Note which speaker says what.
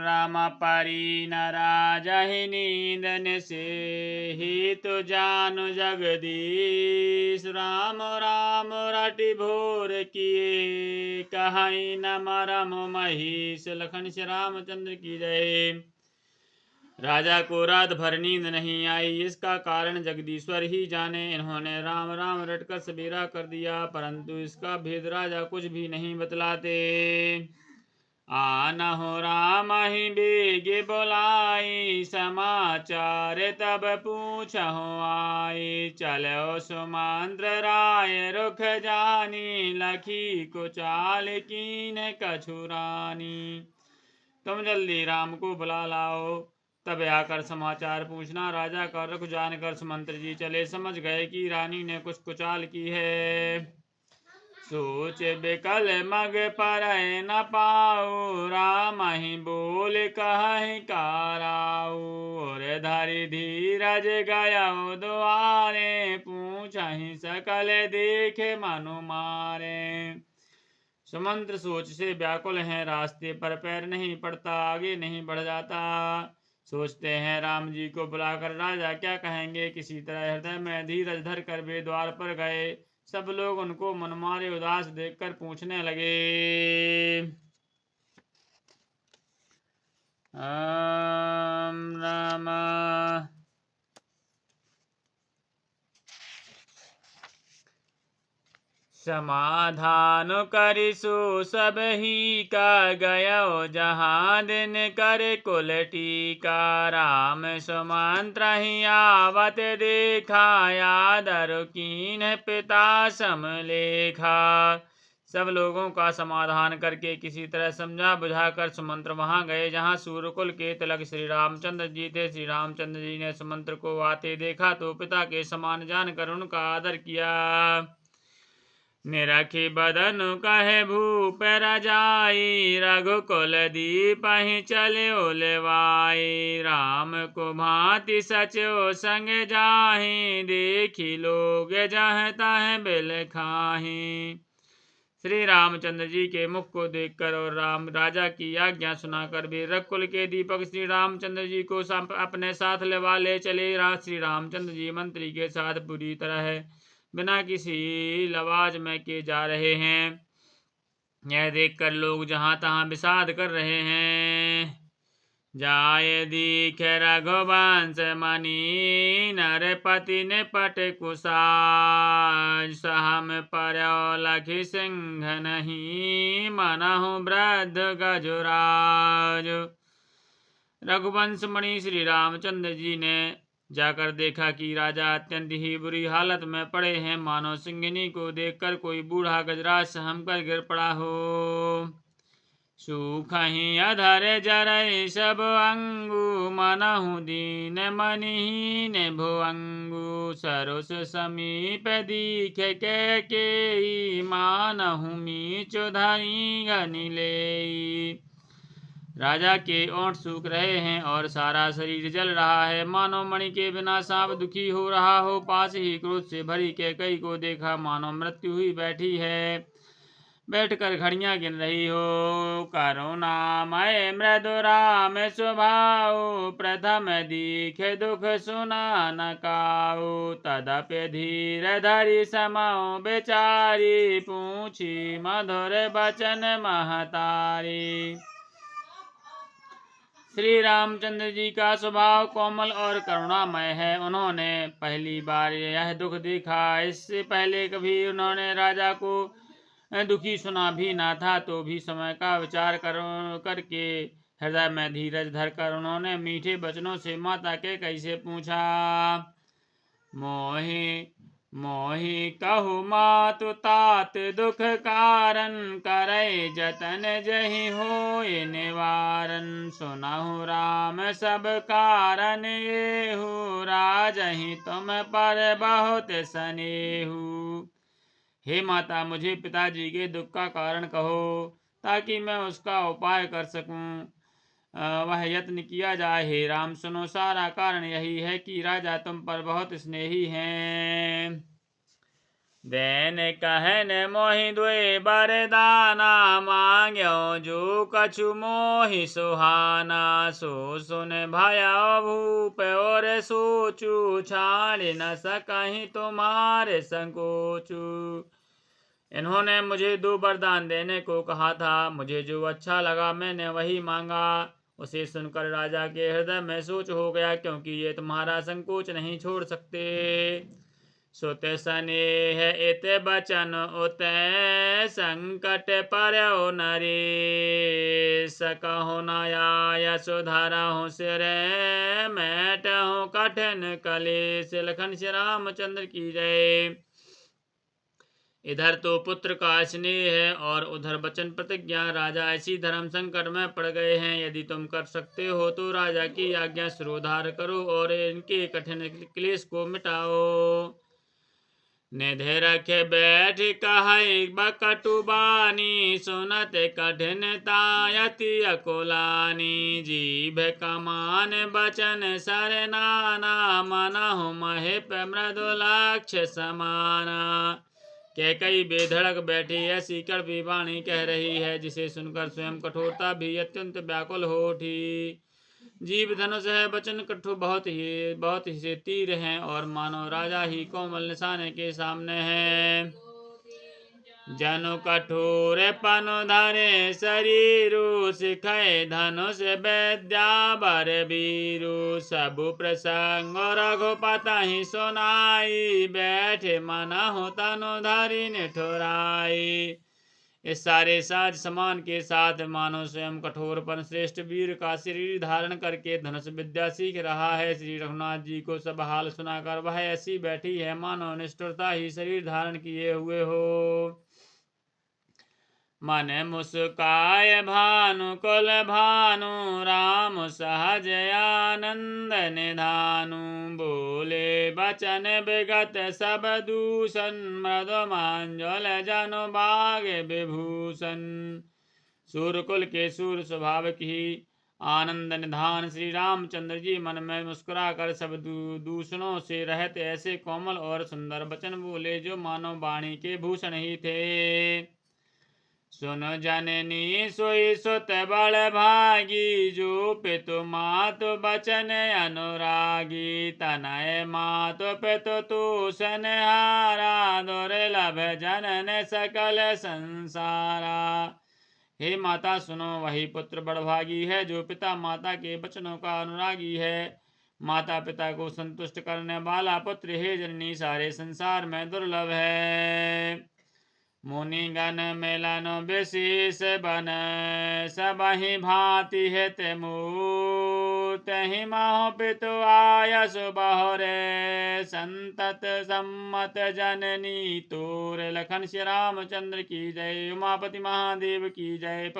Speaker 1: राम परी न राजहि नींदन से ही तो जानु जगदीश। राम राम रटि भोर किए कहीं न मरम महिष। लखन श्री रामचंद्र की जय। राजा को रात भर नींद नहीं आई, इसका कारण जगदीश्वर ही जाने। इन्होंने राम राम रटकर सवेरा कर दिया, परंतु इसका भेद राजा कुछ भी नहीं बतलाते। आनहु राम ही बेगे बोलाई, समाचार तब पूछहु आई। चलो सुमंत्र राय रुख जानी, लखी को चाल कीन कछु रानी। तुम जल्दी राम को बुला लाओ, तब आकर समाचार पूछना। राजा का रुख जानकर सुमंत्र जी चले, समझ गए कि रानी ने कुछ कुचाल की है। सोच बिकल मग पर न पाऊ, राम ही बोल कहि काराऊ। और धरि धीरज गया द्वारे, पूछहि सकल देखे मनु मारे। सुमंत्र सोच से व्याकुल हैं, रास्ते पर पैर नहीं पड़ता, आगे नहीं बढ़ जाता। सोचते हैं राम जी को बुलाकर राजा क्या कहेंगे। किसी तरह हृदय में धीरज धर कर वे द्वार पर गए। सब लोग उनको मनमारे उदास देखकर पूछने लगे। राम समाधान करिसु सब ही का, गयो जहाँ दिन कर कुल टीका। राम सुमंत्र ही आवत देखा, आदर कीन पिता समलेखा। सब लोगों का समाधान करके किसी तरह समझा बुझाकर सुमंत्र वहां गए जहां सूर्यकुल के तिलक श्री रामचंद्र जी थे। श्री रामचंद्र जी ने सुमंत्र को आते देखा तो पिता के समान जानकर उनका आदर किया। निरखी बदन कहे भूप रजाई, रघुकुल दीप ही चले ओलवाई। राम को भांति सचो संग जाहि, देखी लोग जह तह बिल खाहि। श्री रामचंद्र जी के मुख को देखकर और राम राजा की आज्ञा सुनाकर वे रघुकुल के दीपक श्री रामचंद्र जी को अपने साथ ले चले। श्री रामचंद्र जी मंत्री के साथ पूरी तरह बिना किसी लवाज में के जा रहे हैं। यह देखकर लोग जहां तहां विषाद कर रहे हैं। जाय दीख रघुवंश मणि, नरपति निपट कुसाज। सहम पर्यो लखि सिंह नहीं, मनहु वृद्ध गजराज। रघुवंश मणि श्री रामचंद्र जी ने जाकर देखा कि राजा अत्यंत ही बुरी हालत में पड़े हैं, मानो सिंहिनी को देखकर कोई बूढ़ा गजराज सहम कर गिर पड़ा हो। सूखहि अधर जरै सब अंगु, मनहु दीन मनिहीन भुअंगु। सरोस समीप दीख के, मानहु मीचु धरि घनि लेई। राजा के ओंठ सूख रहे हैं और सारा शरीर जल रहा है, मानो मणि के बिना सांप दुखी हो रहा हो। पास ही क्रोध से भरी कैकई को देखा, मानो मृत्यु हुई बैठी है, बैठकर घड़ियां गिन रही हो। करुणामय मृदु राम स्वभाव, प्रथम दीख दुख सुना न काऊ। तदपि धीर धरि समौ बेचारी, पूछी मधुर बचन महतारी। श्री रामचंद्र जी का स्वभाव कोमल और करुणामय है। उन्होंने पहली बार यह दुख देखा। इससे पहले कभी उन्होंने राजा को दुखी सुना भी ना था। तो भी समय का विचार करके हृदय में धीरज धरकर उन्होंने मीठे वचनों से माता के कैसे पूछा। मोहि कहु मातु तात दुख कारण, करे जतन जहि होय निवारण। सुनहु राम सब कारण एहु, राजहि तुम पर बहुत स्नेहु। हे माता, मुझे पिताजी के दुख का कारण कहो ताकि मैं उसका उपाय कर सकूं। वह यत्न किया जाए। हे राम, सुनो, सारा कारण यही है कि राजा तुम पर बहुत स्नेही हैं। देन कहन मोहि दुई बरदाना, मांग्यो जो कछु मोहि सुहाना। सो सुन भयो भूप और सोचू, छाड़ न सकहीं तुम्हारे संकोचू। इन्होंने मुझे 2 वरदान देने को कहा था, मुझे जो अच्छा लगा मैंने वही मांगा। उसे सुनकर राजा के हृदय में सोच हो गया, क्योंकि ये तुम्हारा संकोच नहीं छोड़ सकते। सुत स्नेह इत बचन उतै, संकट पर्यो नरेश। सकहु न आय सुधरहु सिर, मैटहु कठिन कलेश। लखन श्री रामचंद्र की जय। इधर तो पुत्र का स्नेह है और उधर वचन प्रतिज्ञा। राजा ऐसी धर्म संकट में पड़ गए हैं, यदि तुम कर सकते हो तो राजा की आज्ञा शिरोधार्य करो और इनके कठिन क्लेश को मिटाओ। निधे रखे बैठ कहि बकटु बानी, सुनत कठिनता यति अकुलानी। जीभ कमान बचन सर नाना, मनहु महिप मृदुलाक्ष समाना। कैकई बेधड़क बैठी ऐसी कड़वी वाणी कह रही है, जिसे सुनकर स्वयं कठोरता भी अत्यंत व्याकुल हो उठी। जीव धनुष है, वचन कठोर बहुत ही से तीर हैं, और मानो राजा ही कोमल निशाने के सामने है। जनु कठोर पनु धरे शरीरु, सिखय धनुष विद्या बर वीरु। सबु प्रसंग रघुपति सुनाई, बैठे मनहु तनु धरि निठुराई। इस सारे साज समान के साथ मानो स्वयं कठोरपन श्रेष्ठ वीर का शरीर धारण करके धनुष विद्या सीख रहा है। श्री रघुनाथ जी को सब हाल सुनाकर वह ऐसी बैठी है, मानो निष्ठुरता ही शरीर धारण किए हुए हो। मन मुस्काय भानु कुल भानु, राम सहज आनंद निधानु। बोले बचन विगत सब दूषण, मृदु मांजल जनु बाग विभूषण। सूरकुल के सूर स्वभाव की आनंद निधान श्री रामचंद्र जी मन में मुस्कुरा कर सब दूषणों से रहित ऐसे कोमल और सुंदर वचन बोले, जो मानव वाणी के भूषण ही थे। सुन जननी सोई सुत बड़ भागी, जो पितु मातु बचन अनुरागी। तनय मातु पितु तूषण हारा, दुर्लभ जनन सकल संसारा। हे माता सुनो, वही पुत्र बड़भागी है जो पिता माता के वचनों का अनुरागी है। माता पिता को संतुष्ट करने वाला पुत्र हे जननी सारे संसार में दुर्लभ है। मुनिगण मिलन विशेष बन, सबहि भांति हित मोह। तहि महु पितु आयसु बहुरे, संतत सम्मत जननी तोर। लखन श्री रामचंद्र की जय। उमापति महादेव की जय।